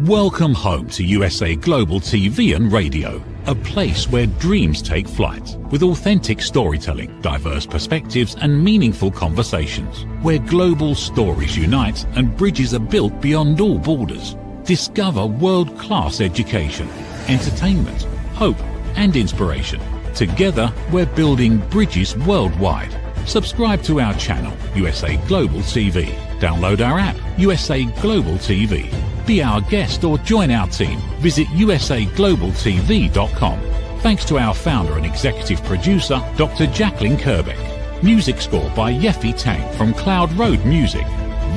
Welcome home to USA Global TV and Radio, a place where dreams take flight, with authentic storytelling, diverse perspectives and meaningful conversations, where global stories unite and bridges are built beyond all borders. Discover world-class education, entertainment, hope and inspiration. Together, we're building bridges worldwide. Subscribe to our channel, USA Global TV. Download our app, USA Global TV. Be our guest or join our team. Visit usaglobaltv.com. Thanks to our founder and executive producer, Dr. Jacalyn Kerbeck. Music score by Yeffy Tang from Cloud Road Music.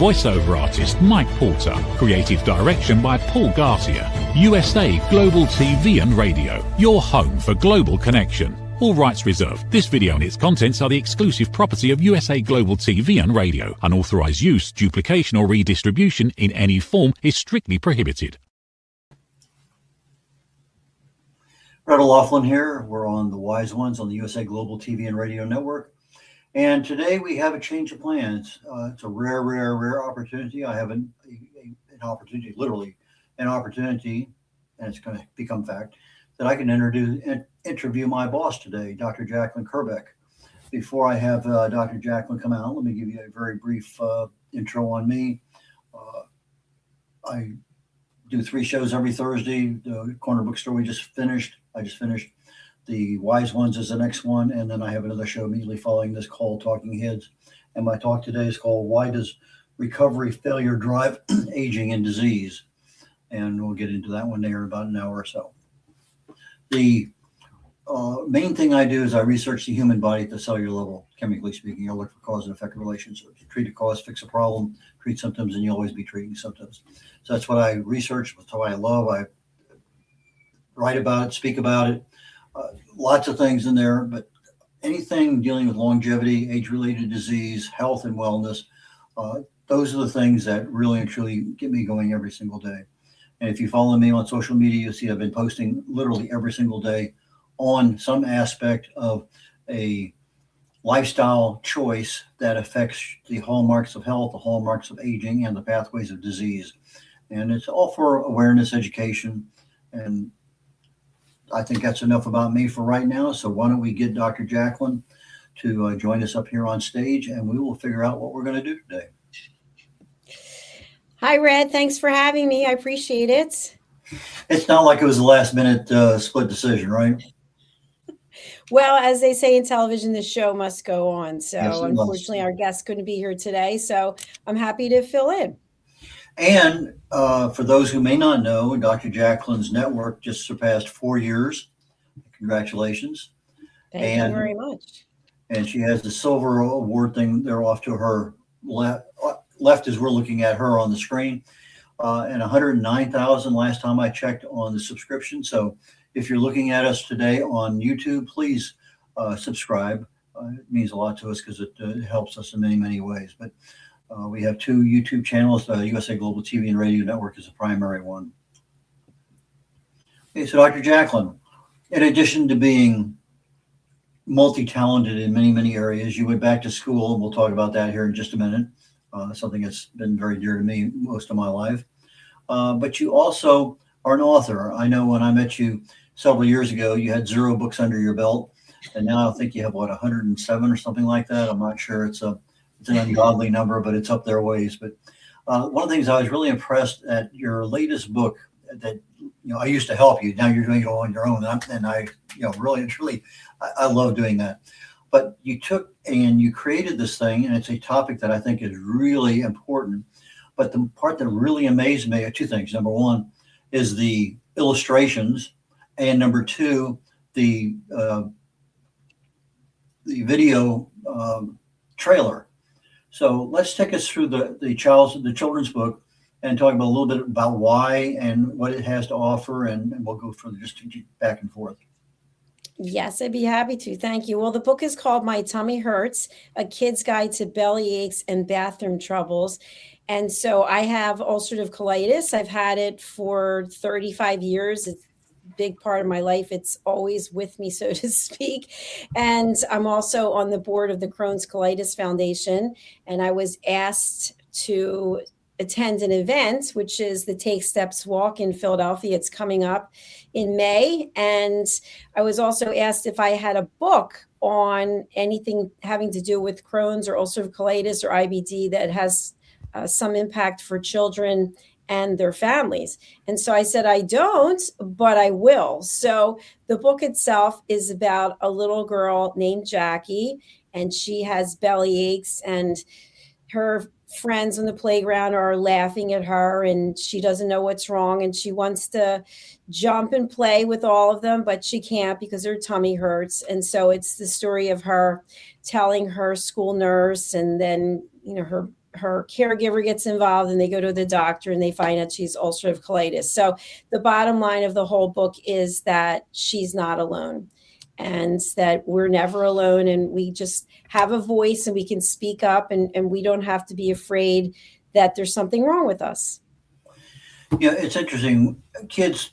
Voiceover artist Mike Porter. Creative direction by Paul Garcia. USA Global TV and Radio. Your home for global connection. All rights reserved. This video and its contents are the exclusive property of USA Global TV and Radio. Unauthorized use, duplication or redistribution in any form is strictly prohibited. Brett O'Loughlin here. We're on The Wise Ones on the USA Global TV and Radio Network. And today we have a change of plans. It's a rare opportunity. I have an opportunity, literally an opportunity, and it's going to become fact, that I can interview my boss today, Dr. Jacalyn Kerbeck. Before I have Dr. Jacalyn come out, let me give you a very brief intro on me. I do 3 shows every Thursday. The Corner Bookstore I just finished. The Wise Ones is the next one, and then I have another show immediately following this called Talking Heads. And my talk today is called Why Does Recovery Failure Drive Aging and Disease? And we'll get into that one there in about an hour or so. The main thing I do is I research the human body at the cellular level, chemically speaking. I look for cause and effect relationships. Treat a cause, fix a problem, treat symptoms, and you'll always be treating symptoms. So that's what I research. That's what I love. I write about it, speak about it. Lots of things in there, but anything dealing with longevity, age-related disease, health, and wellness, those are the things that really and truly get me going every single day. And if you follow me on social media, you'll see I've been posting literally every single day on some aspect of a lifestyle choice that affects the hallmarks of health, the hallmarks of aging, and the pathways of disease. And it's all for awareness, education, and I think that's enough about me for right now. So why don't we get Dr. Jacalyn to join us up here on stage, and we will figure out what we're going to do today. Hi, Red. Thanks for having me. I appreciate it. It's not like it was a last-minute split decision, right? Well, as they say in television, the show must go on. So yes, unfortunately, our guest couldn't be here today. So I'm happy to fill in. And for those who may not know, Dr. Jacalyn's network just surpassed 4 years. Congratulations. Thank you very much. And she has the silver award thing there off to her left as we're looking at her on the screen. And 109,000 last time I checked on the subscription. So if you're looking at us today on YouTube, please subscribe. It means a lot to us because it helps us in many ways. But we have 2 YouTube channels. USA Global TV and Radio Network is the primary one. Okay, so Dr. Jacalyn, in addition to being multi-talented in many areas, you went back to school, and we'll talk about that here in just a minute. Something that's been very dear to me most of my life. But you also are an author. I know when I met you several years ago, you had 0 books under your belt. And now I think you have, what, 107 or something like that? I'm not sure. It's an ungodly number, but it's up there ways. But one of the things I was really impressed at your latest book that, I used to help you. Now you're doing it all on your own. And I really and truly, I love doing that. But you took and you created this thing, and it's a topic that I think is really important. But the part that really amazed me are 2 things. Number 1 is the illustrations, and number 2, the video trailer. So let's take us through the children's book and talk about a little bit about why and what it has to offer, and we'll go from just back and forth. Yes, I'd be happy to. Thank you. Well, the book is called My Tummy Hurts, A Kid's Guide to Belly Aches and Bathroom Troubles. And so I have ulcerative colitis. I've had it for 35 years. It's a big part of my life. It's always with me, so to speak. And I'm also on the board of the Crohn's Colitis Foundation. And I was asked to attend an event, which is the Take Steps Walk in Philadelphia. It's coming up in May. And I was also asked if I had a book on anything having to do with Crohn's or ulcerative colitis or IBD that has some impact for children and their families. And so I said, I don't, but I will. So the book itself is about a little girl named Jackie, and she has belly aches, and her friends on the playground are laughing at her, and she doesn't know what's wrong, and she wants to jump and play with all of them, but she can't because her tummy hurts. And so it's the story of her telling her school nurse, and then her caregiver gets involved, and they go to the doctor and they find out she's ulcerative colitis. So the bottom line of the whole book is that she's not alone, and that we're never alone, and we just have a voice and we can speak up, and we don't have to be afraid that there's something wrong with us. Yeah, it's interesting. Kids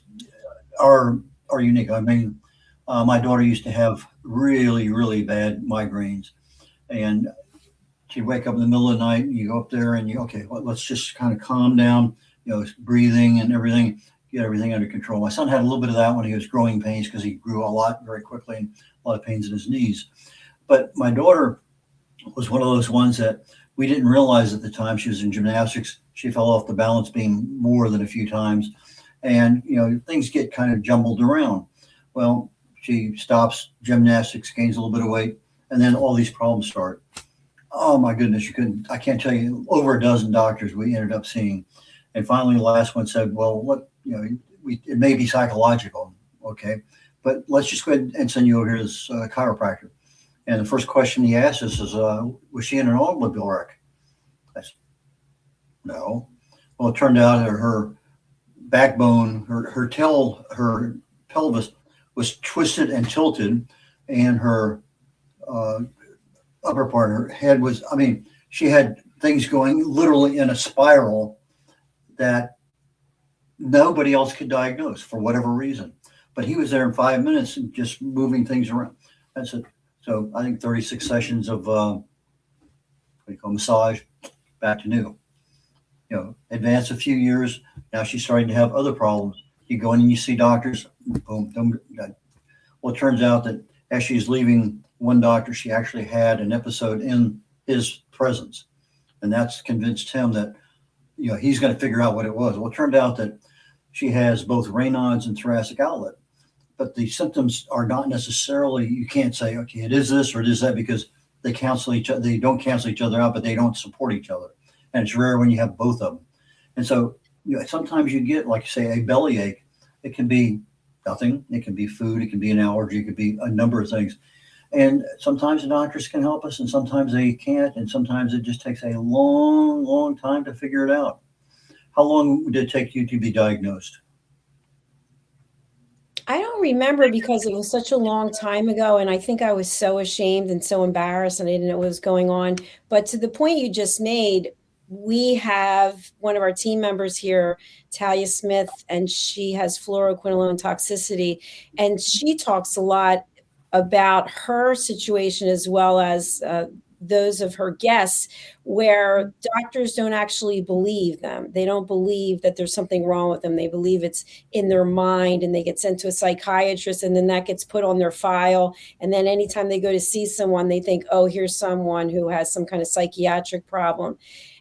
are unique. I mean, my daughter used to have really, really bad migraines, and she'd wake up in the middle of the night, and you go up there and let's just kind of calm down, breathing and everything, get everything under control. My son had a little bit of that when he was growing pains, because he grew a lot very quickly and a lot of pains in his knees. But my daughter was one of those ones that we didn't realize at the time. She was in gymnastics. She fell off the balance beam more than a few times. And, things get kind of jumbled around. Well, she stops gymnastics, gains a little bit of weight, and then all these problems start. Oh my goodness, I can't tell you, over a dozen doctors we ended up seeing. And finally the last one said, well, look, it may be psychological. Okay. But let's just go ahead and send you over here to this chiropractor. And the first question he asked us is, was she in an automobile wreck? I said, no. Well, it turned out that her backbone, her pelvis was twisted and tilted, and her upper part, her head was, she had things going literally in a spiral that nobody else could diagnose for whatever reason. But he was there in 5 minutes and just moving things around. That's it. So I think 36 sessions of massage, back to new. Advance a few years. Now she's starting to have other problems. You go in and you see doctors. Boom. Well, it turns out that as she's leaving one doctor, she actually had an episode in his presence, and that's convinced him that he's going to figure out what it was. Well, it turned out that she has both Raynaud's and thoracic outlet, but the symptoms are not necessarily, you can't say, okay, it is this or it is that, because they cancel each other. They don't cancel each other out, but they don't support each other. And it's rare when you have both of them. And so sometimes you get, like you say, a bellyache. It can be nothing. It can be food. It can be an allergy. It could be a number of things. And sometimes the doctors can help us, and sometimes they can't. And sometimes it just takes a long, long time to figure it out. How long did it take you to be diagnosed? I don't remember, because it was such a long time ago, and I think I was so ashamed and so embarrassed, and I didn't know what was going on. But to the point you just made, we have one of our team members here, Talia Smith, and she has fluoroquinolone toxicity, and she talks a lot about her situation, as well as those of her guests, where doctors don't actually believe them. They don't believe that there's something wrong with them. They believe it's in their mind, and they get sent to a psychiatrist, and then that gets put on their file. And then anytime they go to see someone, they think, oh, here's someone who has some kind of psychiatric problem.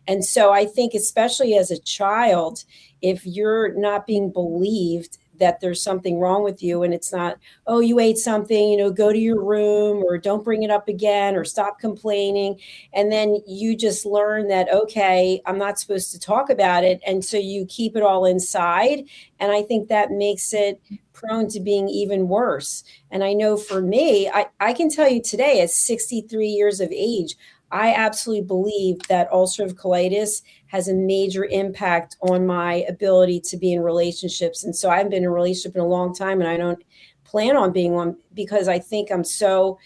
And so I think, especially as a child, if you're not being believed that there's something wrong with you, and it's not, oh, you ate something, go to your room, or don't bring it up again, or stop complaining. And then you just learn that, okay, I'm not supposed to talk about it. And so you keep it all inside. And I think that makes it prone to being even worse. And I know for me, I can tell you today, at 63 years of age, I absolutely believe that ulcerative colitis has a major impact on my ability to be in relationships. And so I haven't been in a relationship in a long time, and I don't plan on being one, because I think I'm so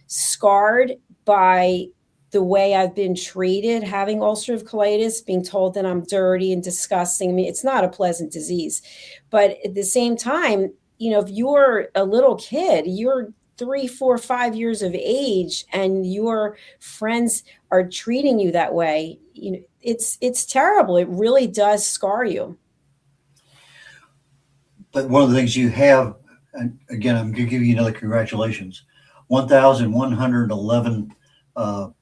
scarred by the way I've been treated, having ulcerative colitis, being told that I'm dirty and disgusting. I mean, it's not a pleasant disease. But at the same time, if you're a little kid, you're 3, 4, 5 years of age and your friends are treating you that way, it's terrible. It really does scar you. But one of the things you have, and again, I'm going to give you another congratulations, 1,111, not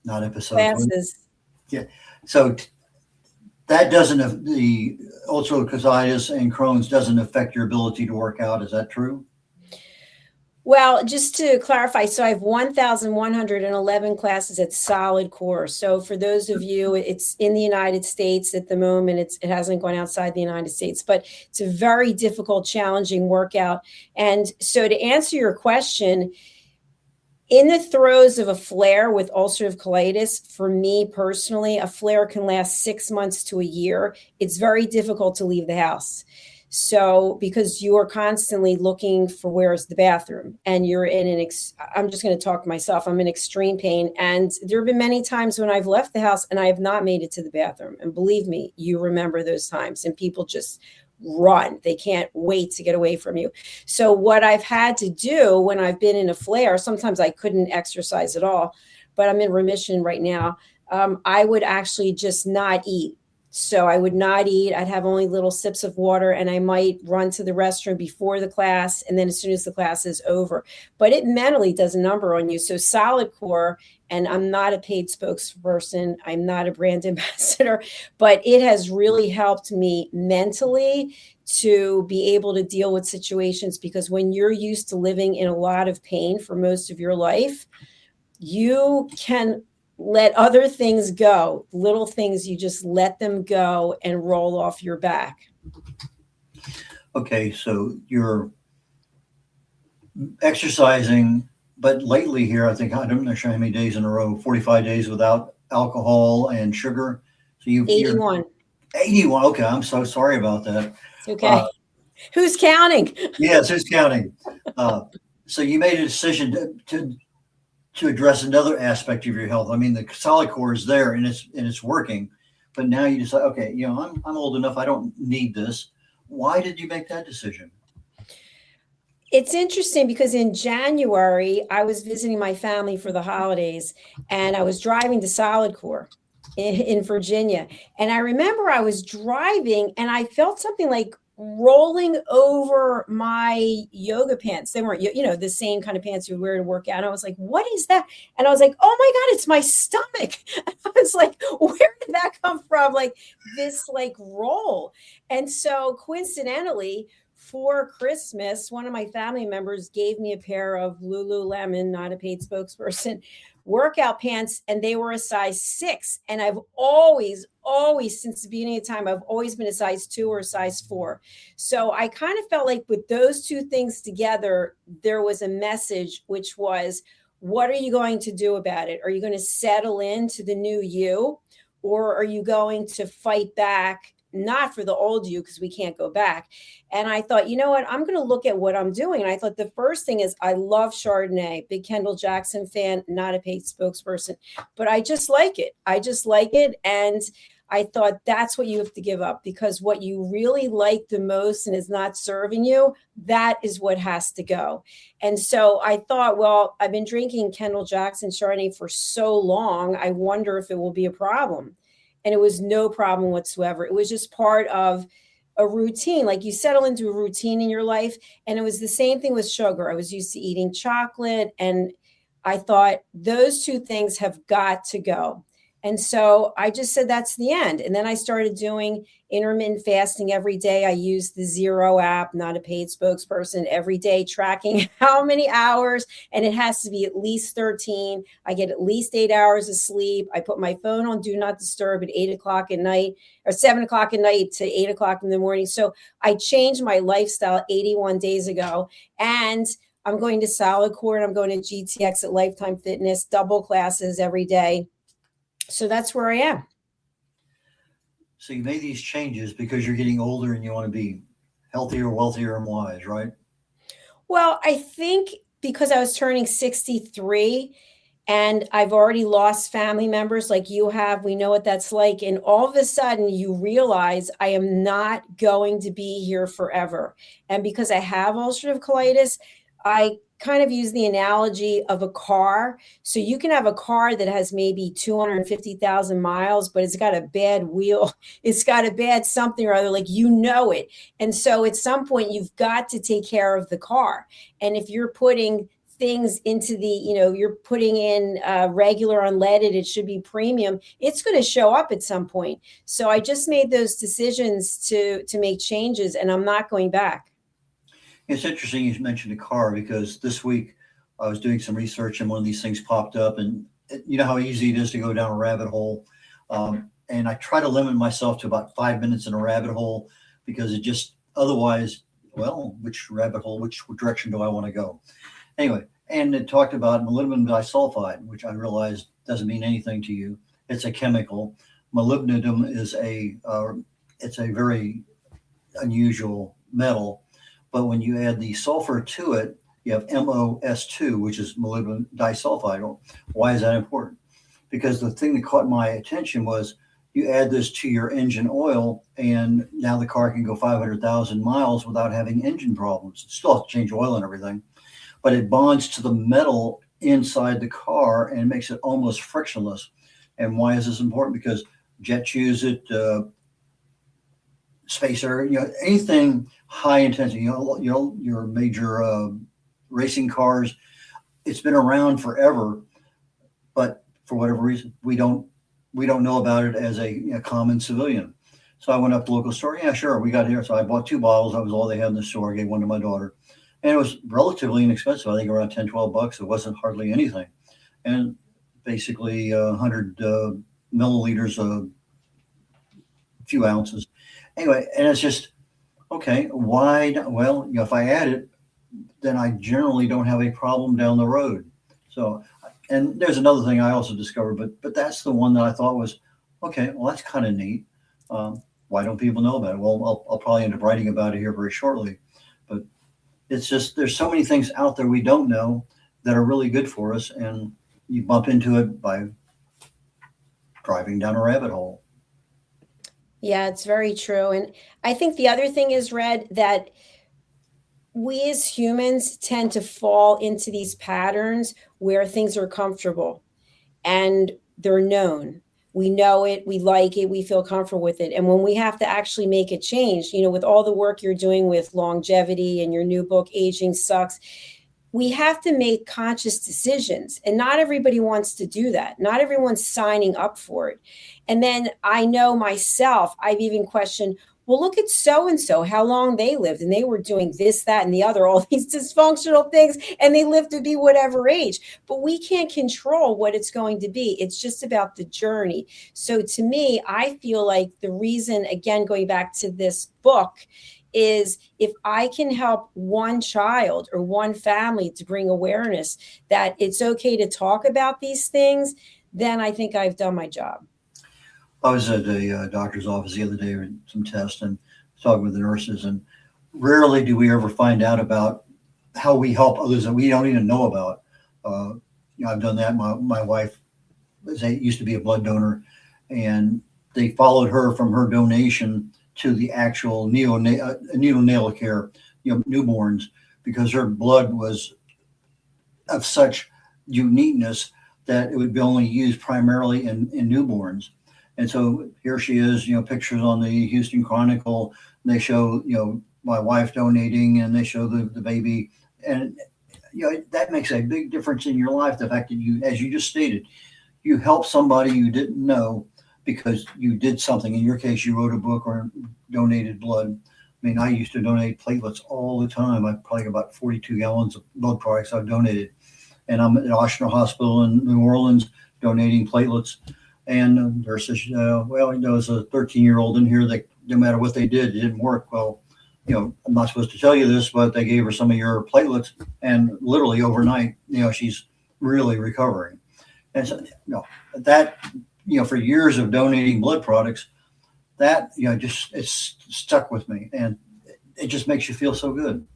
episodes. Classes. Yeah. So that doesn't, the ulcerative colitis and Crohn's doesn't affect your ability to work out. Is that true? Well, just to clarify, so I have 1,111 classes at Solid Core. So for those of you, it's in the United States at the moment. It hasn't gone outside the United States, but it's a very difficult, challenging workout. And so to answer your question, in the throes of a flare with ulcerative colitis, for me personally, a flare can last 6 months to a year. It's very difficult to leave the house. So, because you are constantly looking for where's the bathroom and you're in I'm just going to talk to myself. I'm in extreme pain. And there have been many times when I've left the house and I have not made it to the bathroom. And believe me, you remember those times and people just run. They can't wait to get away from you. So what I've had to do when I've been in a flare, sometimes I couldn't exercise at all, but I'm in remission right now. I would actually just not eat. So I would not eat. I'd have only little sips of water and I might run to the restroom before the class. And then as soon as the class is over, but it mentally does a number on you. So Solid Core, and I'm not a paid spokesperson, I'm not a brand ambassador, but it has really helped me mentally to be able to deal with situations, because when you're used to living in a lot of pain for most of your life, you can let other things go, little things, you just let them go and roll off your back. Okay, so you're exercising, but lately here, I think, I'm not sure how many days in a row, 45 days without alcohol and sugar. So you're 81. 81. Okay, I'm so sorry about that. It's okay. Who's counting? Yes, who's counting? So you made a decision to address another aspect of your health. I mean, the Solid Core is there and it's working, but now you decide, okay, I'm old enough, I don't need this. Why did you make that decision? It's interesting because in January, I was visiting my family for the holidays and I was driving to Solid Core in Virginia. And I remember I was driving and I felt something like rolling over my yoga pants. They weren't, the same kind of pants you wear to work out. And I was like, what is that? And I was like, oh my God, it's my stomach. And I was like, where did that come from? Like this roll. And so coincidentally, for Christmas, one of my family members gave me a pair of Lululemon, not a paid spokesperson, workout pants, and they were a size 6. And I've always, since the beginning of time, I've always been a size 2 or a size 4. So I kind of felt like with those two things together, there was a message, which was, what are you going to do about it? Are you going to settle into the new you, or are you going to fight back? Not for the old you, because we can't go back. And I thought, you know what, I'm going to look at what I'm doing. And I thought the first thing is, I love Chardonnay, big Kendall Jackson fan, not a paid spokesperson, but I just like it. And I thought that's what you have to give up, because what you really like the most and is not serving you, that is what has to go. And so I thought, well, I've been drinking Kendall Jackson Chardonnay for so long, I wonder if it will be a problem. And it was no problem whatsoever. It was just part of a routine. Like you settle into a routine in your life. And it was the same thing with sugar. I was used to eating chocolate. And I thought those two things have got to go. And so I just said, that's the end. And then I started doing intermittent fasting every day. I used the Zero app, not a paid spokesperson, every day, tracking how many hours. And it has to be at least 13. I get at least 8 hours of sleep. I put my phone on Do Not Disturb at 8 o'clock at night, or 7 o'clock at night to 8 o'clock in the morning. So I changed my lifestyle 81 days ago. And I'm going to Solid Core and I'm going to GTX at Lifetime Fitness, double classes every day. So that's where I am. So you made these changes because you're getting older and you want to be healthier, wealthier, and wise, right? Well, I think because I was turning 63 and I've already lost family members like you have, we know what that's like. And all of a sudden you realize I am not going to be here forever. And because I have ulcerative colitis, I kind of use the analogy of a car. So you can have a car that has maybe 250,000 miles, but it's got a bad wheel. It's got a bad something or other, like it. And so at some point, you've got to take care of the car. And if you're putting things into you're putting in regular unleaded, it should be premium, it's going to show up at some point. So I just made those decisions to make changes, and I'm not going back. It's interesting you mentioned a car, because this week I was doing some research and one of these things popped up, and you know how easy it is to go down a rabbit hole. And I try to limit myself to about 5 minutes in a rabbit hole, because it just otherwise, well, which rabbit hole, which direction do I want to go? Anyway, and it talked about molybdenum disulfide, which I realized doesn't mean anything to you. It's a chemical. Molybdenum is it's a very unusual metal. But when you add the sulfur to it, you have MOS2, which is molybdenum disulfide. Why is that important? Because the thing that caught my attention was you add this to your engine oil, and now the car can go 500,000 miles without having engine problems. It still has to change oil and everything, but it bonds to the metal inside the car and makes it almost frictionless. And why is this important? Because jets use it, spacer, anything high intensity, your major racing cars. It's been around forever, but for whatever reason, we don't know about it as a common civilian. So I went up to the local store. Yeah, sure, we got here. So I bought 2 bottles. That was all they had in the store. I gave one to my daughter, and it was relatively inexpensive. I think around $10-12. It wasn't hardly anything, and basically 100 milliliters, a few ounces. Anyway, and it's just, okay, why? Well, if I add it, then I generally don't have a problem down the road. So, and there's another thing I also discovered, but that's the one that I thought was, okay, well, that's kind of neat. Why don't people know about it? Well, I'll probably end up writing about it here very shortly. But it's just, there's so many things out there we don't know that are really good for us, and you bump into it by driving down a rabbit hole. Yeah, it's very true. And I think the other thing is, Red, that we as humans tend to fall into these patterns where things are comfortable and they're known. We know it, we like it, we feel comfortable with it. And when we have to actually make a change, with all the work you're doing with longevity and your new book, Aging Sucks, we have to make conscious decisions. And not everybody wants to do that. Not everyone's signing up for it. And then I know myself, I've even questioned, well, look at so-and-so, how long they lived, and they were doing this, that, and the other, all these dysfunctional things, and they lived to be whatever age. But we can't control what it's going to be. It's just about the journey. So to me, I feel like the reason, again, going back to this book, is if I can help one child or one family to bring awareness that it's okay to talk about these things, then I think I've done my job. I was at a doctor's office the other day with some tests and talking with the nurses, and rarely do we ever find out about how we help others that we don't even know about. I've done that. My wife used to be a blood donor, and they followed her from her donation to the actual neonatal care, newborns, because her blood was of such uniqueness that it would be only used primarily in newborns. And so here she is, pictures on the Houston Chronicle. They show, my wife donating, and they show the baby. And, that makes a big difference in your life. The fact that you, as you just stated, you help somebody you didn't know because you did something. In your case, you wrote a book or donated blood. I mean, I used to donate platelets all the time. I probably got about 42 gallons of blood products I've donated. And I'm at Ochsner Hospital in New Orleans donating platelets. And nurse says, there's a 13-year-old in here that no matter what they did, it didn't work. Well, I'm not supposed to tell you this, but they gave her some of your platelets, and literally overnight, she's really recovering. And so, that, for years of donating blood products, that, just, it's stuck with me, and it just makes you feel so good.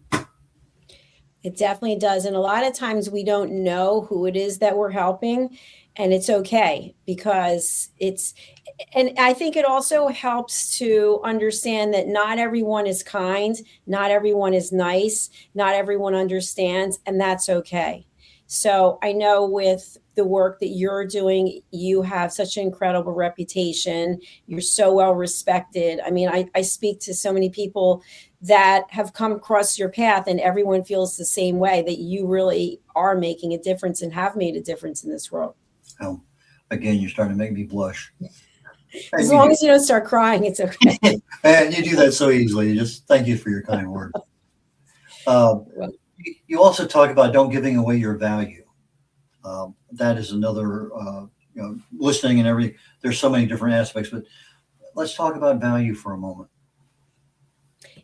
It definitely does. And a lot of times we don't know who it is that we're helping. And it's okay because and I think it also helps to understand that not everyone is kind, not everyone is nice, not everyone understands, and that's okay. So I know with the work that you're doing, you have such an incredible reputation. You're so well respected. I mean, I speak to so many people that have come across your path, and everyone feels the same way, that you really are making a difference and have made a difference in this world. Again, you're starting to make me blush. As long as you don't start crying, it's okay. And you do that so easily. Just thank you for your kind word. You also talk about don't giving away your value. That is another, listening and everything. There's so many different aspects, but let's talk about value for a moment.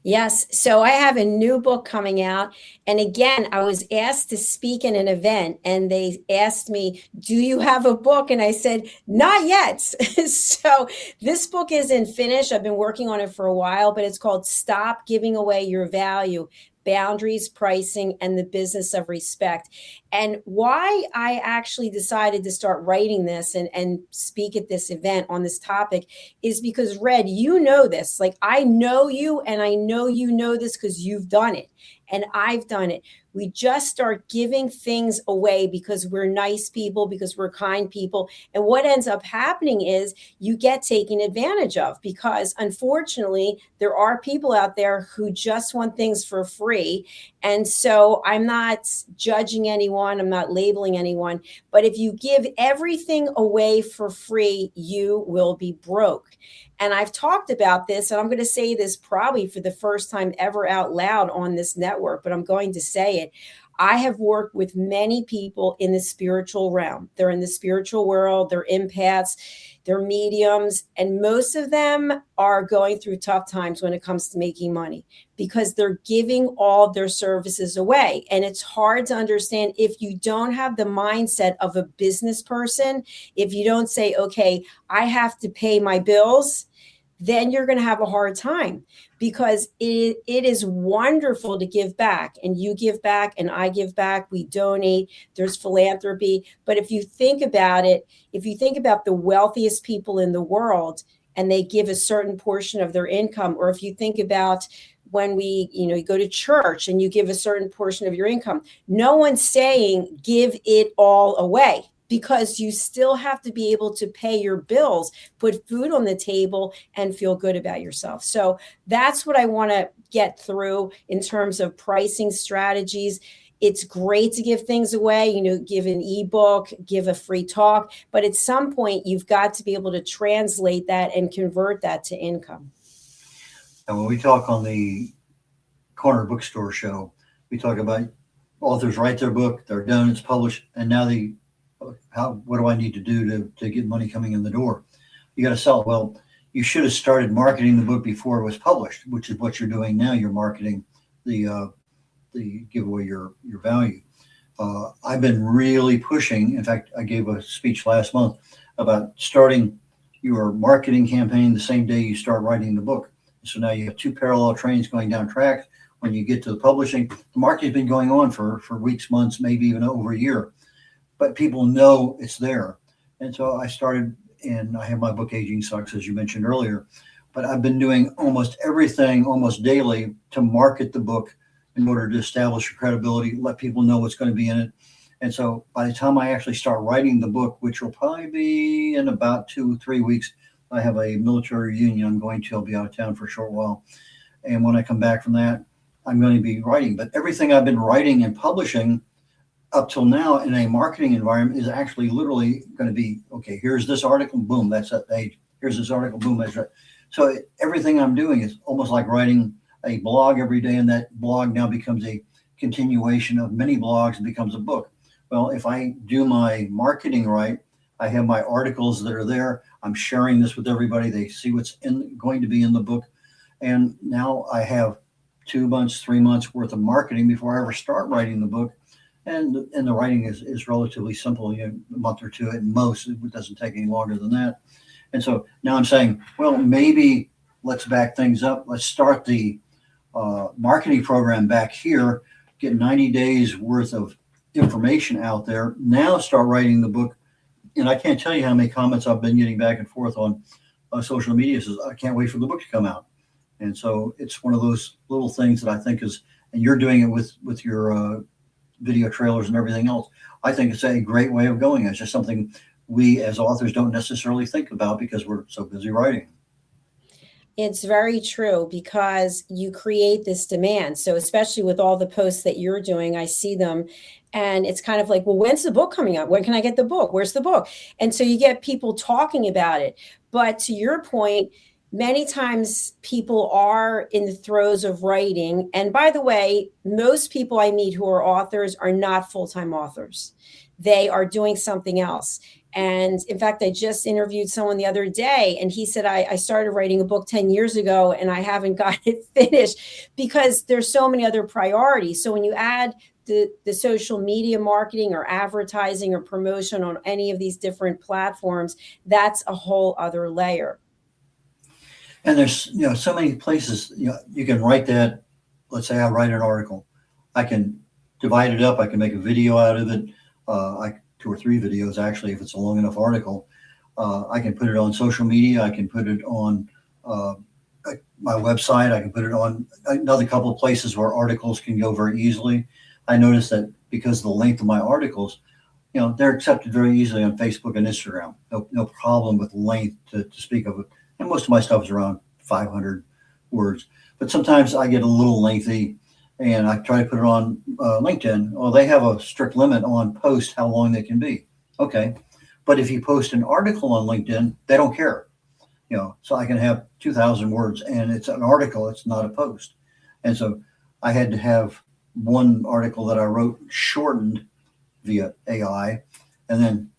Yes. So I have a new book coming out. And again, I was asked to speak in an event and they asked me, do you have a book? And I said, not yet. So this book isn't finished. I've been working on it for a while, but it's called Stop Giving Away Your Value: Boundaries, Pricing, and the Business of Respect. And why I actually decided to start writing this and speak at this event on this topic is because, Red, you know this. Like, I know you, and I know you know this because you've done it and I've done it. We just start giving things away because we're nice people, because we're kind people. And what ends up happening is you get taken advantage of, because unfortunately, there are people out there who just want things for free. And so I'm not judging anyone. I'm not labeling anyone. But if you give everything away for free, you will be broke. And I've talked about this, and I'm going to say this probably for the first time ever out loud on this network, but I'm going to say it. I have worked with many people in the spiritual realm. They're in the spiritual world, they're empaths, they're mediums, and most of them are going through tough times when it comes to making money because they're giving all their services away. And it's hard to understand if you don't have the mindset of a business person. If you don't say, okay, I have to pay my bills, then you're going to have a hard time, because it is wonderful to give back, and you give back and I give back. We donate. There's philanthropy. But if you think about it, if you think about the wealthiest people in the world and they give a certain portion of their income, or if you think about when you go to church and you give a certain portion of your income, no one's saying give it all away, because you still have to be able to pay your bills, put food on the table, and feel good about yourself. So that's what I want to get through in terms of pricing strategies. It's great to give things away, give an ebook, give a free talk, but at some point you've got to be able to translate that and convert that to income. And when we talk on the Corner Bookstore Show, we talk about authors write their book, they're done, it's published, and now what do I need to do to get money coming in the door? You got to sell it. Well, you should have started marketing the book before it was published, which is what you're doing now. You're marketing the give away your value. I've been really pushing. In fact, I gave a speech last month about starting your marketing campaign the same day you start writing the book. So now you have two parallel trains going down tracks. When you get to the publishing, the marketing's been going on for weeks, months, maybe even over a year. But people know it's there. And so I started, and I have my book, Aging Sucks, as you mentioned earlier, but I've been doing almost everything almost daily to market the book in order to establish credibility, let people know what's going to be in it. And so by the time I actually start writing the book, which will probably be in about 2-3 weeks, I have a military reunion I'm going to. I'll be out of town for a short while. And when I come back from that, I'm going to be writing. But everything I've been writing and publishing up till now in a marketing environment is actually literally going to be, okay, here's this article, boom, that's that page. Here's this article, boom, that's right. So everything I'm doing is almost like writing a blog every day, and that blog now becomes a continuation of many blogs and becomes a book. Well, if I do my marketing right, I have my articles that are there. I'm sharing this with everybody. They see what's going to be in the book. And now I have 2 months, 3 months worth of marketing before I ever start writing the book. And the writing is relatively simple, a month or two at most. It doesn't take any longer than that. And so now I'm saying, well, maybe let's back things up. Let's start the marketing program back here get 90 days worth of information out there. Now start writing the book. And I can't tell you how many comments I've been getting back and forth on social media says, I can't wait for the book to come out. And so it's one of those little things that I think is, and you're doing it with your video trailers and everything else. I think it's a great way of going. It's just something we as authors don't necessarily think about because we're so busy writing. It's very true because you create this demand. So especially with all the posts that you're doing, I see them and it's kind of like, well, when's the book coming out? When can I get the book? Where's the book? And so you get people talking about it. But to your point, many times people are in the throes of writing. And by the way, most people I meet who are authors are not full-time authors. They are doing something else. And in fact, I just interviewed someone the other day and he said, I started writing a book 10 years ago and I haven't got it finished because there's so many other priorities. So when you add the social media marketing or advertising or promotion on any of these different platforms, that's a whole other layer. And there's, so many places, you can write that. Let's say I write an article. I can divide it up. I can make a video out of it. 2 or 3 videos, actually, if it's a long enough article. I can put it on social media. I can put it on my website. I can put it on another couple of places where articles can go very easily. I noticed that because of the length of my articles, they're accepted very easily on Facebook and Instagram. No problem with length to speak of it. And most of my stuff is around 500 words. But sometimes I get a little lengthy and I try to put it on LinkedIn. Well, they have a strict limit on posts, how long they can be. Okay. But if you post an article on LinkedIn, they don't care. So I can have 2,000 words and it's an article, it's not a post. And so I had to have one article that I wrote shortened via AI. And then,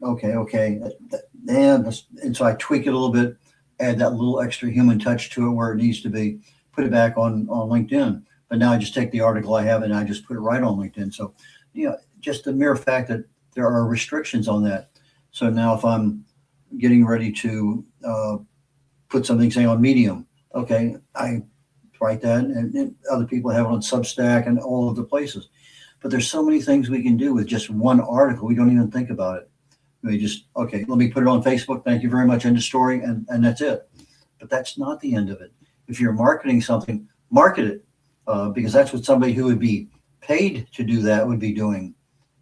and so I tweak it a little bit, add that little extra human touch to it where it needs to be, put it back on LinkedIn. But now I just take the article I have and I just put it right on LinkedIn. So, just the mere fact that there are restrictions on that. So now if I'm getting ready to put something, say, on Medium, okay, I write that and other people have it on Substack and all of the places. But there's so many things we can do with just one article. We don't even think about it. We just, okay, let me put it on Facebook. Thank you very much. End of story. And that's it. But that's not the end of it. If you're marketing something, market it. Because that's what somebody who would be paid to do that would be doing,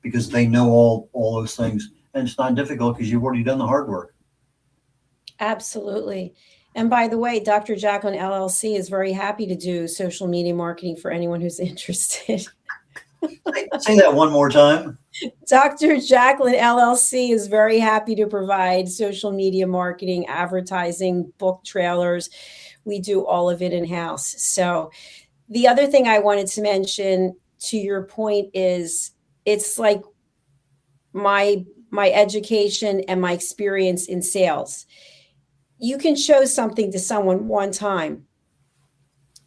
because they know all those things. And it's not difficult because you've already done the hard work. Absolutely. And by the way, Dr. Jacalyn LLC is very happy to do social media marketing for anyone who's interested. Say that one more time. Dr. Jacalyn LLC is very happy to provide social media marketing, advertising, book trailers. We do all of it in-house. So the other thing I wanted to mention to your point is it's like my education and my experience in sales. You can show something to someone one time,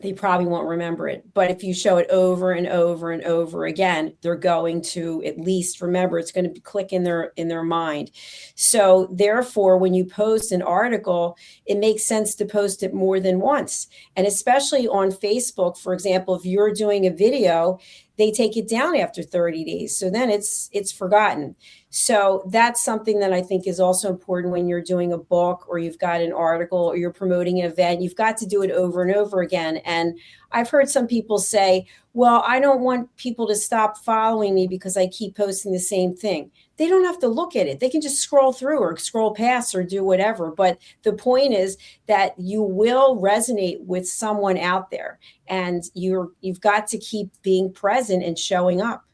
they probably won't remember it. But if you show it over and over and over again, they're going to at least remember. It's going to click in their mind. So therefore, when you post an article, it makes sense to post it more than once. And especially on Facebook, for example, if you're doing a video, they take it down after 30 days. So then it's forgotten. So that's something that I think is also important when you're doing a book or you've got an article or you're promoting an event. You've got to do it over and over again. And I've heard some people say, well, I don't want people to stop following me because I keep posting the same thing. They don't have to look at it. They can just scroll through or scroll past or do whatever. But the point is that you will resonate with someone out there, and you've got to keep being present and showing up.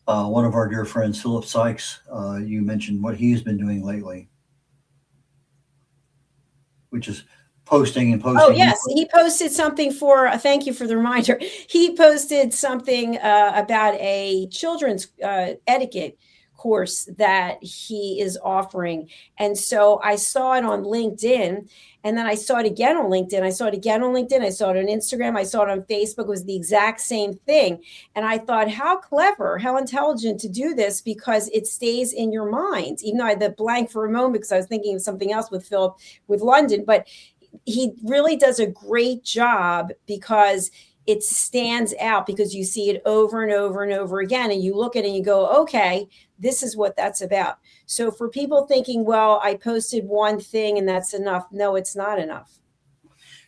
One of our dear friends, Philip Sykes, you mentioned what he's been doing lately, which is posting and posting. Oh, yes. He posted something thank you for the reminder. He posted something about a children's etiquette course that he is offering. And so I saw it on LinkedIn, and then I saw it again on LinkedIn. I saw it again on LinkedIn. I saw it on Instagram. I saw it on Facebook. It was the exact same thing. And I thought, how clever, how intelligent to do this, because it stays in your mind. Even though I had the blank for a moment because I was thinking of something else with Philip, with London, but he really does a great job because it stands out because you see it over and over and over again. And you look at it and you go, okay, this is what that's about. So for people thinking, well, I posted one thing and that's enough. No, it's not enough.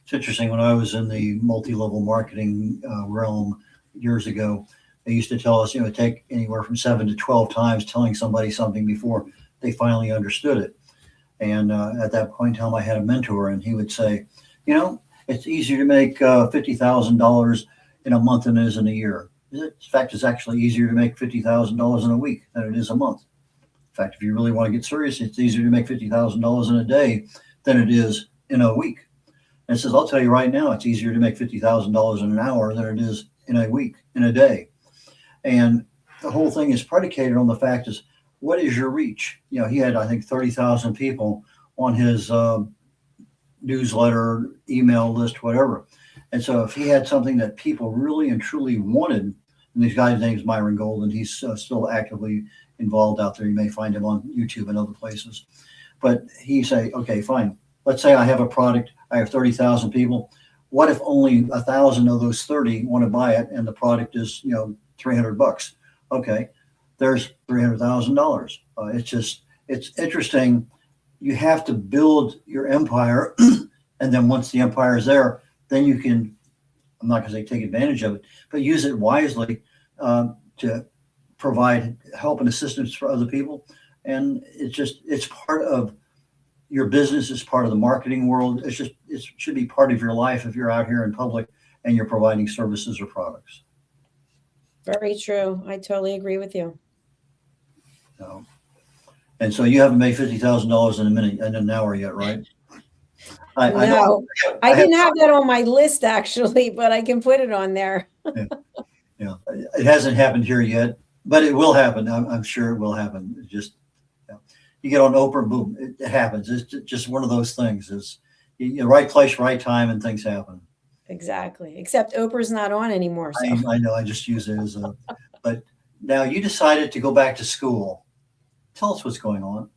It's interesting. When I was in the multi-level marketing realm years ago, they used to tell us, it take anywhere from 7 to 12 times telling somebody something before they finally understood it. And at that point in time, I had a mentor, and he would say, it's easier to make $50,000 in a month than it is in a year. In fact, it's actually easier to make $50,000 in a week than it is a month. In fact, if you really want to get serious, it's easier to make $50,000 in a day than it is in a week. And it says, I'll tell you right now, it's easier to make $50,000 in an hour than it is in a week, in a day. And the whole thing is predicated on the fact is, what is your reach? He had, I think, 30,000 people on his newsletter, email list, whatever. And so if he had something that people really and truly wanted, and this guy's name is Myron Golden, he's still actively involved out there. You may find him on YouTube and other places. But he say, okay, fine. Let's say I have a product. I have 30,000 people. What if only 1,000 of those 30 want to buy it, and the product is, $300? Okay, there's $300,000. It's interesting. You have to build your empire, and then once the empire is there, then you can, I'm not going to say take advantage of it, but use it wisely to provide help and assistance for other people. And it's part of your business, it's part of the marketing world. It should be part of your life if you're out here in public and you're providing services or products. Very true. I totally agree with you. And so you haven't made $50,000 in an hour yet, right? No, I didn't have that on my list actually, but I can put it on there. Yeah, it hasn't happened here yet, but it will happen. I'm sure it will happen. It's just, you get on Oprah, boom, it happens. It's just one of those things. It's right place, right time, and things happen. Exactly. Except Oprah's not on anymore. So. I know. I just use it as a. But now you decided to go back to school. Tell us what's going on.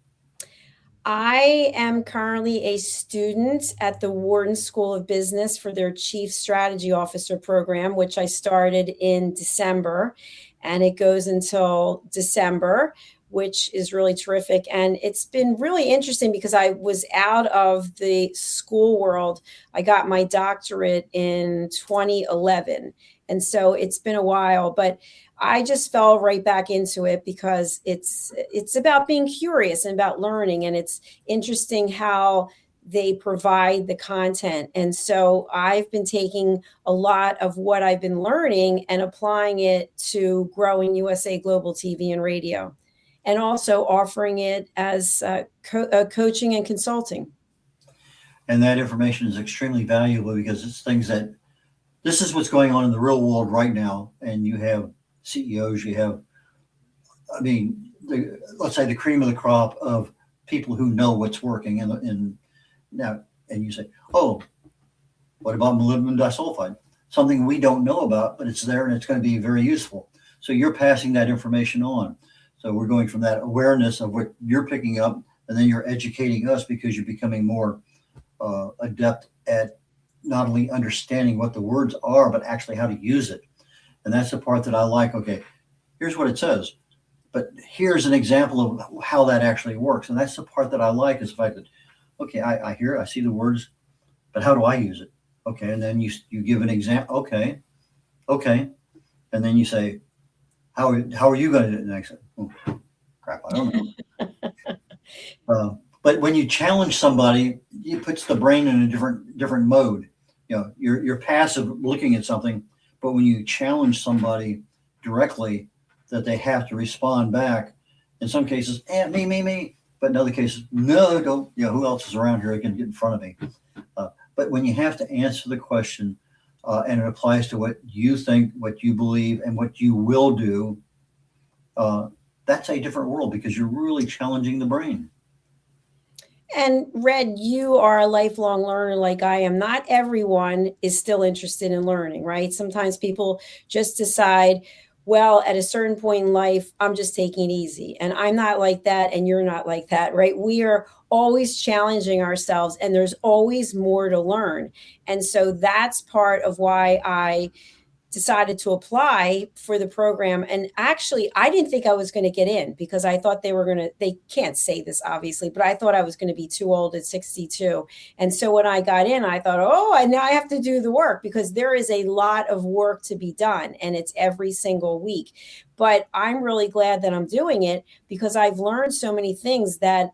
I am currently a student at the Wharton School of Business for their Chief Strategy Officer program, which I started in December, and it goes until December, which is really terrific. And it's been really interesting because I was out of the school world. I got my doctorate in 2011. And so it's been a while, but I just fell right back into it because it's about being curious and about learning. And it's interesting how they provide the content. And so I've been taking a lot of what I've been learning and applying it to growing USA Global TV and radio, and also offering it as coaching and consulting. And that information is extremely valuable because it's things that, this is what's going on in the real world right now. And you have CEOs, let's say the cream of the crop of people who know what's working. And you say, oh, what about molybdenum disulfide? Something we don't know about, but it's there and it's going to be very useful. So you're passing that information on. So we're going from that awareness of what you're picking up, and then you're educating us because you're becoming more adept at not only understanding what the words are, but actually how to use it. And that's the part that I like. Okay, here's what it says, but here's an example of how that actually works. And that's the part that I like, is the fact that, okay, I hear, I see the words, but how do I use it? Okay, and then you give an example. Okay, and then you say, how are you going to do it next? Oh, crap, I don't know. But when you challenge somebody, it puts the brain in a different mode. You're passive looking at something, but when you challenge somebody directly, that they have to respond back. In some cases, me. But in other cases, no, don't. Who else is around here that can get in front of me? But when you have to answer the question, and it applies to what you think, what you believe, and what you will do, that's a different world because you're really challenging the brain. And Red, you are a lifelong learner like I am. Not everyone is still interested in learning, right? Sometimes people just decide, well, at a certain point in life, I'm just taking it easy. And I'm not like that, and you're not like that, right? We are always challenging ourselves, and there's always more to learn. And so that's part of why I decided to apply for the program. And actually, I didn't think I was going to get in because I thought they can't say this obviously, but I thought I was going to be too old at 62. And so when I got in, I thought, oh, now I have to do the work, because there is a lot of work to be done and it's every single week. But I'm really glad that I'm doing it, because I've learned so many things that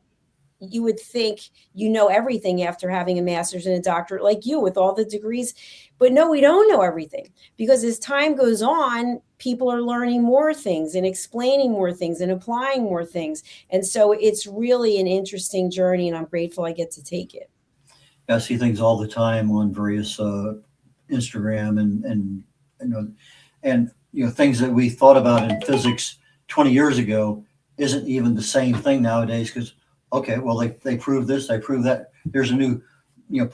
you would think you know everything after having a master's and a doctorate like you with all the degrees. But no, we don't know everything, because as time goes on, people are learning more things and explaining more things and applying more things. And so it's really an interesting journey, and I'm grateful I get to take it. I see things all the time on various Instagram and things that we thought about in physics 20 years ago isn't even the same thing nowadays, because okay, well, they proved this, they proved that. There's a new,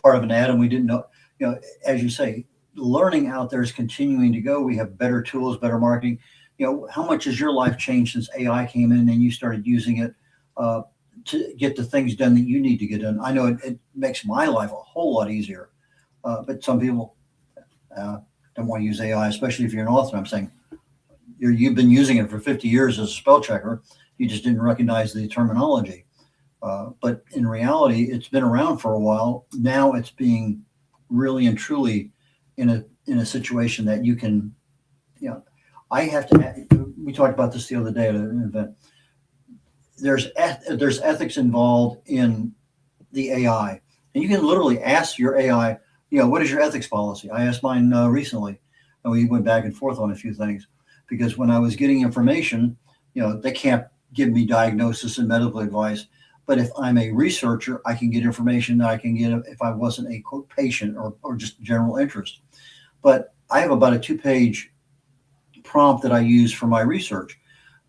part of an atom we didn't know. As you say, learning out there is continuing to go. We have better tools, better marketing. How much has your life changed since AI came in and you started using it to get the things done that you need to get done? I know it makes my life a whole lot easier, but some people don't want to use AI, especially if you're an author. I'm saying you've been using it for 50 years as a spell checker. You just didn't recognize the terminology. But in reality, it's been around for a while. Now it's being really and truly in a situation that you can, I have to, we talked about this the other day at an event. There's ethics involved in the AI, and you can literally ask your AI, what is your ethics policy? I asked mine recently, and we went back and forth on a few things, because when I was getting information, they can't give me diagnosis and medical advice. But if I'm a researcher, I can get information that I can get if I wasn't a quote patient or just general interest. But I have about a 2-page prompt that I use for my research.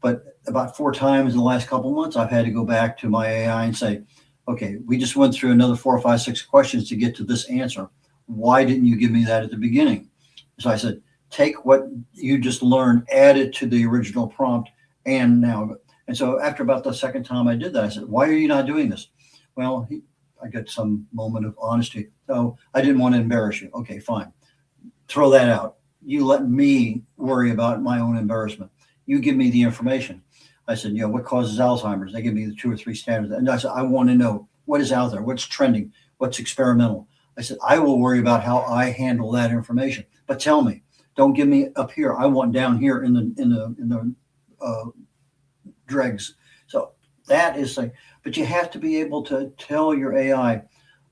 But about 4 times in the last couple of months, I've had to go back to my AI and say, okay, we just went through another 4, 5, 6 questions to get to this answer. Why didn't you give me that at the beginning? So I said, take what you just learned, add it to the original prompt, and now. And so after about the second time I did that, I said, why are you not doing this? Well, I got some moment of honesty. So I didn't want to embarrass you. Okay, fine. Throw that out. You let me worry about my own embarrassment. You give me the information. I said, what causes Alzheimer's? They give me the 2 or 3 standards. And I said, I want to know what is out there, what's trending, what's experimental. I said, I will worry about how I handle that information. But tell me, don't give me up here. I want down here in the dregs. So that is like, but you have to be able to tell your AI,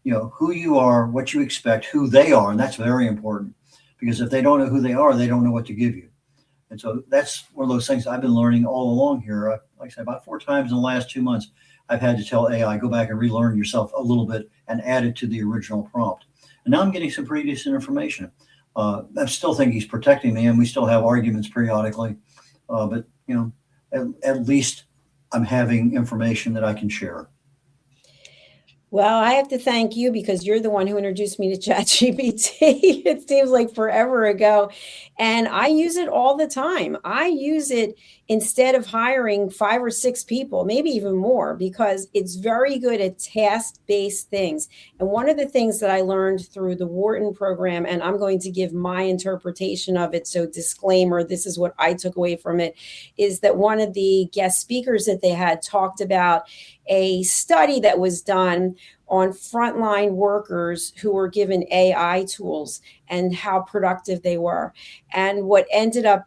who you are, what you expect, who they are. And that's very important, because if they don't know who they are, they don't know what to give you. And so that's one of those things I've been learning all along here. Like I said, about 4 times in the last 2 months, I've had to tell AI, go back and relearn yourself a little bit and add it to the original prompt. And now I'm getting some pretty decent information. I still think he's protecting me, and we still have arguments periodically. But at least I'm having information that I can share. Well, I have to thank you, because you're the one who introduced me to ChatGPT. It seems like forever ago. And I use it all the time. I use it instead of hiring 5 or 6 people, maybe even more, because it's very good at task-based things. And one of the things that I learned through the Wharton program, and I'm going to give my interpretation of it, so disclaimer, this is what I took away from it, is that one of the guest speakers that they had talked about a study that was done on frontline workers who were given AI tools and how productive they were. And what ended up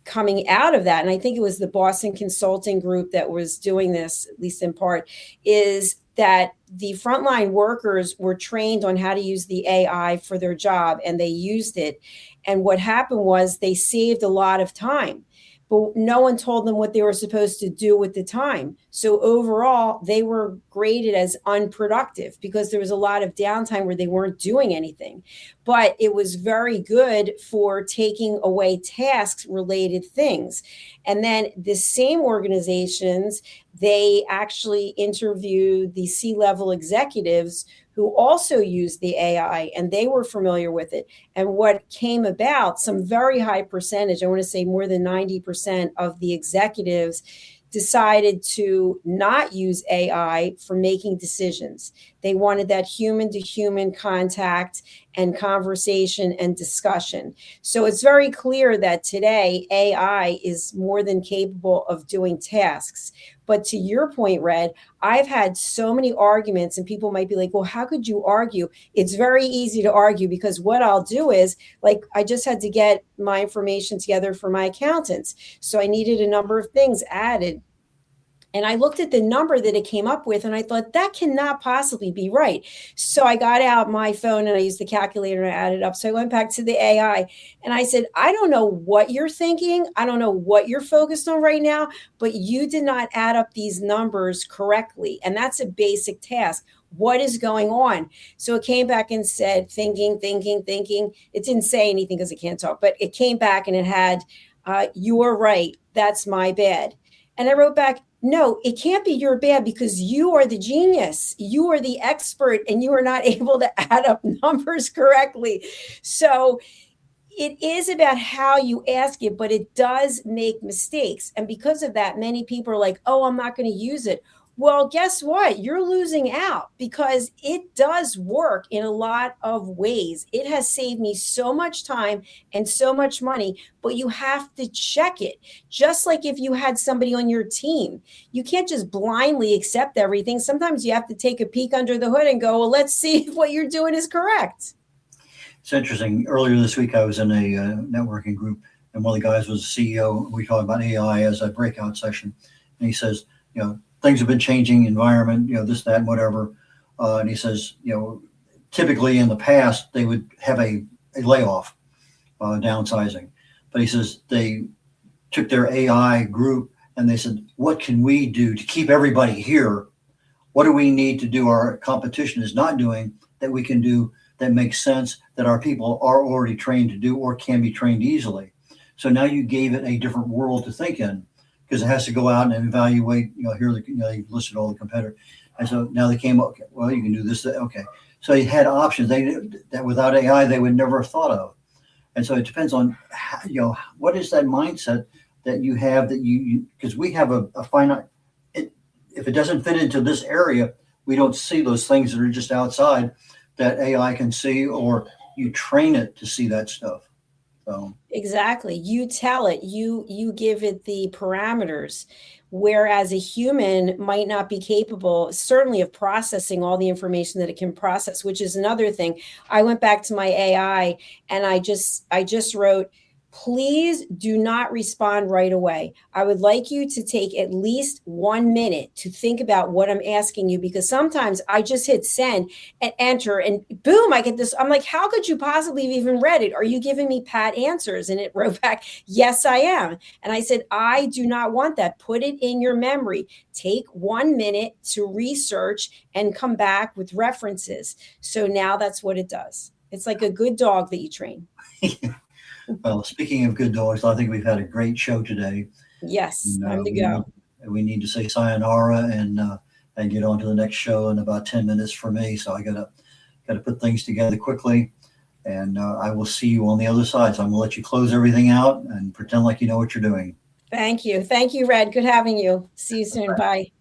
coming out of that, and I think it was the Boston Consulting Group that was doing this, at least in part, is that the frontline workers were trained on how to use the AI for their job, and they used it. And what happened was they saved a lot of time, but no one told them what they were supposed to do with the time. So overall, they were graded as unproductive because there was a lot of downtime where they weren't doing anything. But it was very good for taking away tasks related things. And then the same organizations, they actually interviewed the C-level executives who also used the AI, and they were familiar with it. And what came about, some very high percentage, I want to say more than 90% of the executives decided to not use AI for making decisions. They wanted that human to human contact and conversation and discussion. So it's very clear that today AI is more than capable of doing tasks. But to your point, Red, I've had so many arguments, and people might be like, well, how could you argue? It's very easy to argue, because what I'll do is, like, I just had to get my information together for my accountants. So I needed a number of things added. And I looked at the number that it came up with, and I thought, that cannot possibly be right. So I got out my phone and I used the calculator and I added up. So I went back to the AI and I said, I don't know what you're thinking. I don't know what you're focused on right now, but you did not add up these numbers correctly. And that's a basic task. What is going on? So it came back and said, thinking. It didn't say anything because it can't talk, but it came back and it had, you are right. That's my bad. And I wrote back, no, it can't be your bad, because you are the genius. You are the expert, and you are not able to add up numbers correctly. So it is about how you ask it, but it does make mistakes. And because of that, many people are like, oh, I'm not going to use it. Well, guess what? You're losing out, because it does work in a lot of ways. It has saved me so much time and so much money, but you have to check it. Just like if you had somebody on your team, you can't just blindly accept everything. Sometimes you have to take a peek under the hood and go, well, let's see if what you're doing is correct. It's interesting. Earlier this week, I was in a networking group, and one of the guys was the CEO. We talked about AI as a breakout session. And he says, things have been changing, environment, this, that, and whatever. And he says, typically in the past, they would have a layoff, downsizing. But he says they took their AI group and they said, what can we do to keep everybody here? What do we need to do our competition is not doing that we can do that makes sense, that our people are already trained to do or can be trained easily? So now you gave it a different world to think in, because it has to go out and evaluate, here, they listed all the competitors. And so now they came, okay, well, you can do this, okay. So you had options that without AI, they would never have thought of. And so it depends on, what is that mindset that you have, that because we have a finite, if it doesn't fit into this area, we don't see those things that are just outside that AI can see, or you train it to see that stuff. So. Exactly. You tell it, you give it the parameters, whereas a human might not be capable, certainly, of processing all the information that it can process, which is another thing. I went back to my AI and I just wrote, please do not respond right away. I would like you to take at least 1 minute to think about what I'm asking you, because sometimes I just hit send and enter and boom, I get this. I'm like, how could you possibly have even read it? Are you giving me pat answers? And it wrote back, yes, I am. And I said, I do not want that. Put it in your memory. Take 1 minute to research and come back with references. So now that's what it does. It's like a good dog that you train. Well, speaking of good dogs, I think we've had a great show today. Yes, time to go. We need to say sayonara and get on to the next show in about 10 minutes for me. So I gotta put things together quickly, and I will see you on the other side. So I'm gonna let you close everything out and pretend like you know what you're doing. Thank you, Red. Good having you. See you soon. Bye.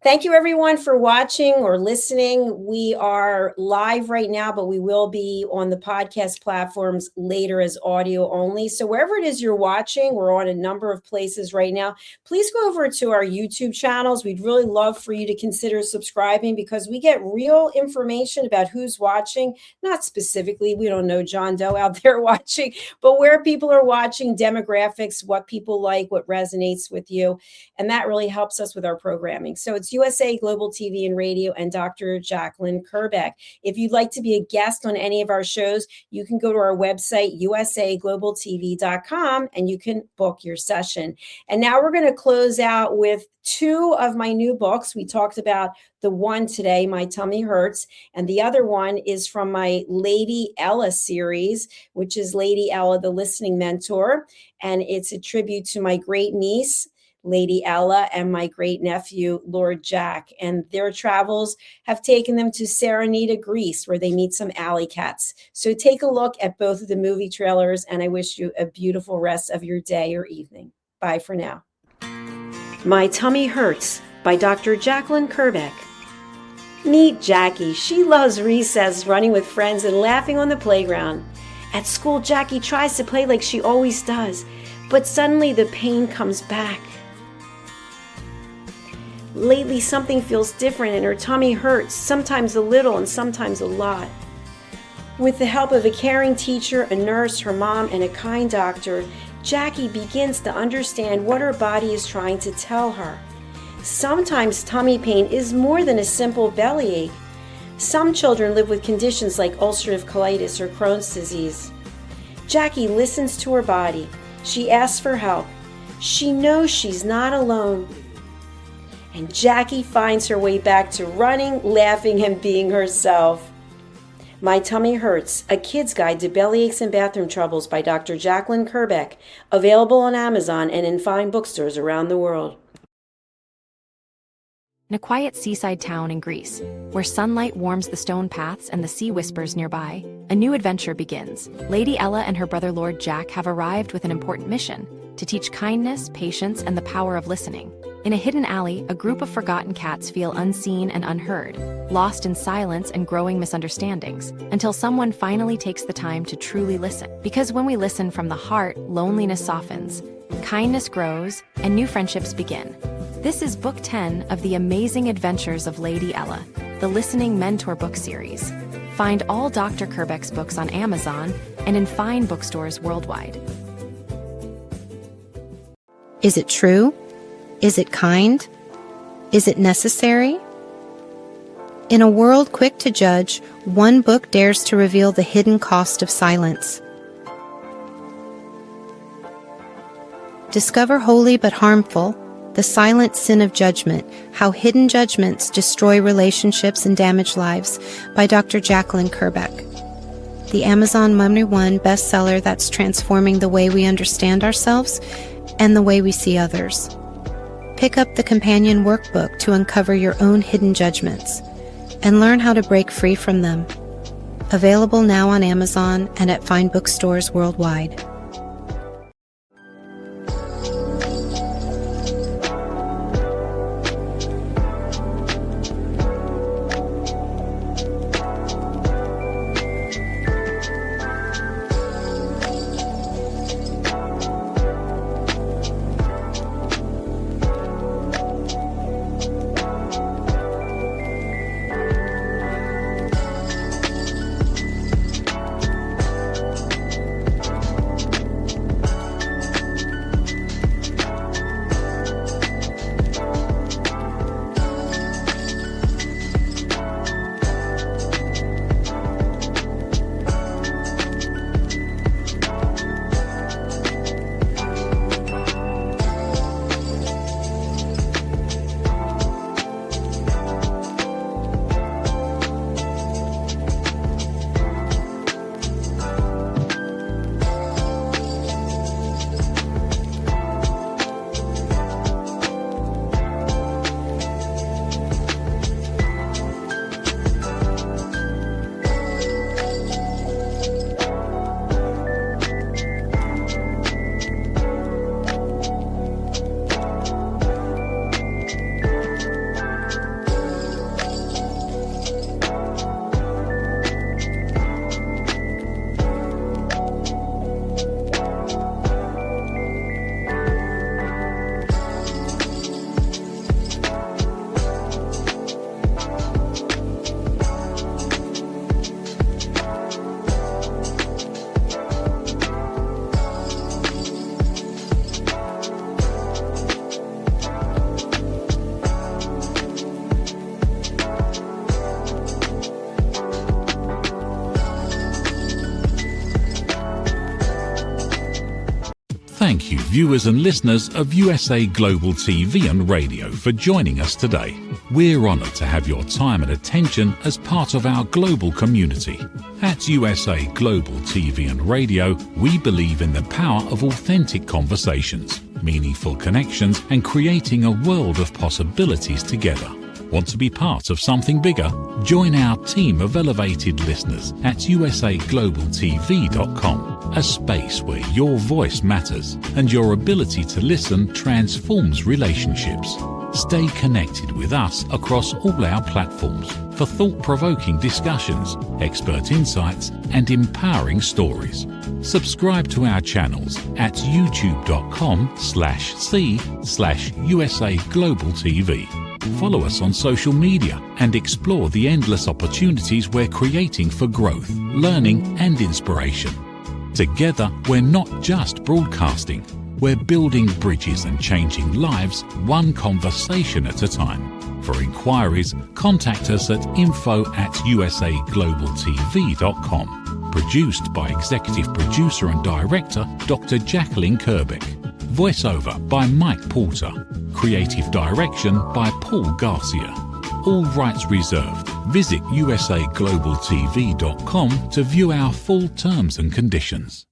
Thank you, everyone, for watching or listening. We are live right now, but we will be on the podcast platforms later as audio only. So wherever it is you're watching, we're on a number of places right now. Please go over to our YouTube channels. We'd really love for you to consider subscribing, because we get real information about who's watching. Not specifically, we don't know John Doe out there watching, but where people are watching, demographics, what people like, what resonates with you. And that really helps us with our programming. So it's USA Global TV and Radio and Dr. Jacalyn Kerbeck. If you'd like to be a guest on any of our shows, you can go to our website, usaglobaltv.com, and you can book your session. And now we're going to close out with 2 of my new books. We talked about the one today, My Tummy Hurts, and the other one is from my Lady Ella series, which is Lady Ella, the Listening Mentor. And it's a tribute to my great niece, Lady Ella, and my great nephew, Lord Jack. And their travels have taken them to Serenita, Greece, where they meet some alley cats. So take a look at both of the movie trailers, and I wish you a beautiful rest of your day or evening. Bye for now. My Tummy Hurts by Dr. Jacalyn Kerbeck. Meet Jackie. She loves recess, running with friends and laughing on the playground. At school, Jackie tries to play like she always does, but suddenly the pain comes back. Lately, something feels different and her tummy hurts, sometimes a little and sometimes a lot. With the help of a caring teacher, a nurse, her mom, and a kind doctor, Jackie begins to understand what her body is trying to tell her. Sometimes tummy pain is more than a simple bellyache. Some children live with conditions like ulcerative colitis or Crohn's disease. Jackie listens to her body. She asks for help. She knows she's not alone. And Jackie finds her way back to running, laughing, and being herself. My Tummy Hurts, a kid's guide to bellyaches and bathroom troubles by Dr. Jacalyn Kerbeck, available on Amazon and in fine bookstores around the world. In a quiet seaside town in Greece, where sunlight warms the stone paths and the sea whispers nearby, a new adventure begins. Lady Ella and her brother Lord Jack have arrived with an important mission: to teach kindness, patience, and the power of listening. In a hidden alley, a group of forgotten cats feel unseen and unheard, lost in silence and growing misunderstandings, until someone finally takes the time to truly listen. Because when we listen from the heart, loneliness softens, kindness grows, and new friendships begin. This is Book 10 of The Amazing Adventures of Lady Ella, the Listening Mentor book series. Find all Dr. Kerbeck's books on Amazon and in fine bookstores worldwide. Is it true? Is it kind? Is it necessary? In a world quick to judge, one book dares to reveal the hidden cost of silence. Discover holy but harmful, the silent sin of judgment, how hidden judgments destroy relationships and damage lives, by Dr. Jacalyn Kerbeck. The Amazon #1 bestseller that's transforming the way we understand ourselves and the way we see others. Pick up the companion workbook to uncover your own hidden judgments and learn how to break free from them. Available now on Amazon and at fine bookstores worldwide. Thank you, viewers and listeners of USA Global TV and Radio, for joining us today. We're honoured to have your time and attention as part of our global community. At USA Global TV and Radio, we believe in the power of authentic conversations, meaningful connections, and creating a world of possibilities together. Want to be part of something bigger? Join our team of elevated listeners at usaglobaltv.com. a space where your voice matters and your ability to listen transforms relationships. Stay connected with us across all our platforms for thought-provoking discussions, expert insights, and empowering stories. Subscribe to our channels at youtube.com/c/USA Global TV. Follow us on social media and explore the endless opportunities we're creating for growth, learning, and inspiration. Together, we're not just broadcasting, we're building bridges and changing lives one conversation at a time. For inquiries, contact us at info@usaglobaltv.com. Produced by Executive Producer and Director Dr. Jacalyn Kerbeck. Voiceover by Mike Porter. Creative Direction by Paul Garcia. All rights reserved. Visit usaglobaltv.com to view our full terms and conditions.